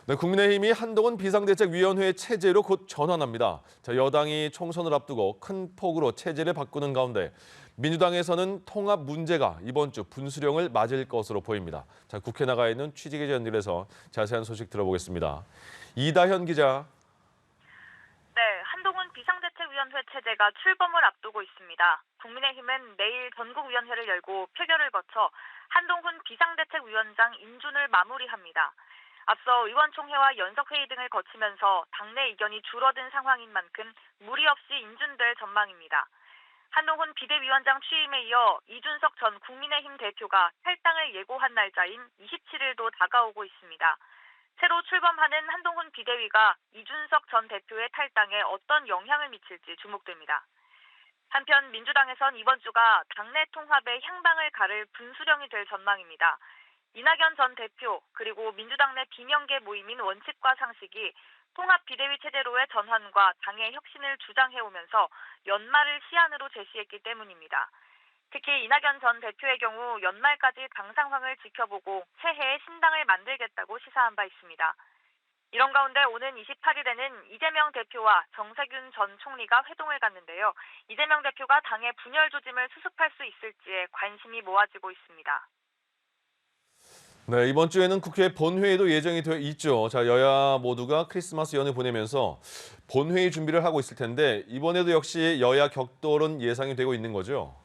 네, 국민의힘이 한동훈 비상대책위원회 체제로 곧 전환합니다. 여당이 총선을 앞두고 큰 폭으로 체제를 바꾸는 가운데 민주당에서는 통합 문제가 이번 주 분수령을 맞을 것으로 보입니다. 국회 나가 있는 취재기자 연결해서 자세한 소식 들어보겠습니다. 이다현 기자. 네, 한동훈 비상대책위원회 체제가 출범을 앞두고 있습니다. 국민의힘은 내일 전국위원회를 열고 표결을 거쳐 한동훈 비상대책위원장 인준을 마무리합니다. 앞서 의원총회와 연석회의 등을 거치면서 당내 이견이 줄어든 상황인 만큼 무리 없이 인준될 전망입니다. 한동훈 비대위원장 취임에 이어 이준석 전 국민의힘 대표가 탈당을 예고한 날짜인 27일도 다가오고 있습니다. 새로 출범하는 한동훈 비대위가 이준석 전 대표의 탈당에 어떤 영향을 미칠지 주목됩니다. 한편 민주당에선 이번 주가 당내 통합의 향방을 가를 분수령이 될 전망입니다. 이낙연 전 대표 그리고 민주당 내 비명계 모임인 원칙과 상식이 통합 비대위 체제로의 전환과 당의 혁신을 주장해오면서 연말을 시한으로 제시했기 때문입니다. 특히 이낙연 전 대표의 경우 연말까지 당 상황을 지켜보고 새해에 신당을 만들겠다고 시사한 바 있습니다. 이런 가운데 오는 28일에는 이재명 대표와 정세균 전 총리가 회동을 갖는데요. 이재명 대표가 당의 분열 조짐을 수습할 수 있을지에 관심이 모아지고 있습니다. 네, 이번 주에는 국회 본회의도 예정이 되어 있죠. 여야 모두가 크리스마스 연휴 보내면서 본회의 준비를 하고 있을 텐데 이번에도 역시 여야 격돌은 예상이 되고 있는 거죠.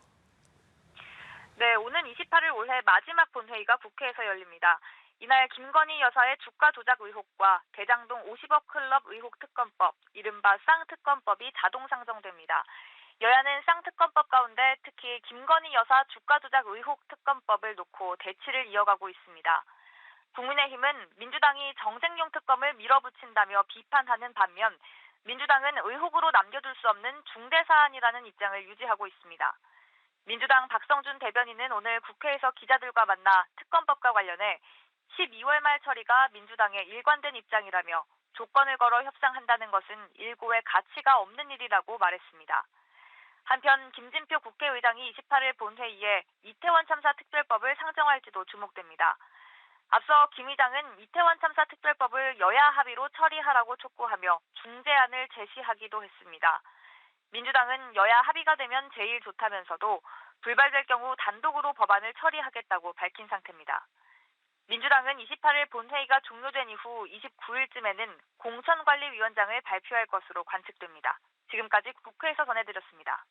네, 오는 28일 올해 마지막 본회의가 국회에서 열립니다. 이날 김건희 여사의 주가 조작 의혹과 대장동 50억 클럽 의혹 특검법, 이른바 쌍특검법이 자동 상정됩니다. 여야는 쌍특검법 가운데 특히 김건희 여사 주가 조작 의혹 특검법을 놓고 대치를 이어가고 있습니다. 국민의힘은 민주당이 정쟁용 특검을 밀어붙인다며 비판하는 반면 민주당은 의혹으로 남겨둘 수 없는 중대 사안이라는 입장을 유지하고 있습니다. 민주당 박성준 대변인은 오늘 국회에서 기자들과 만나 특검법과 관련해 12월 말 처리가 민주당의 일관된 입장이라며 조건을 걸어 협상한다는 것은 일고의 가치가 없는 일이라고 말했습니다. 한편 김진표 국회의장이 28일 본회의에 이태원 참사 특별법을 상정할지도 주목됩니다. 앞서 김 의장은 이태원 참사 특별법을 여야 합의로 처리하라고 촉구하며 중재안을 제시하기도 했습니다. 민주당은 여야 합의가 되면 제일 좋다면서도 불발될 경우 단독으로 법안을 처리하겠다고 밝힌 상태입니다. 민주당은 28일 본회의가 종료된 이후 29일쯤에는 공천관리위원장을 발표할 것으로 관측됩니다. 지금까지 국회에서 전해드렸습니다.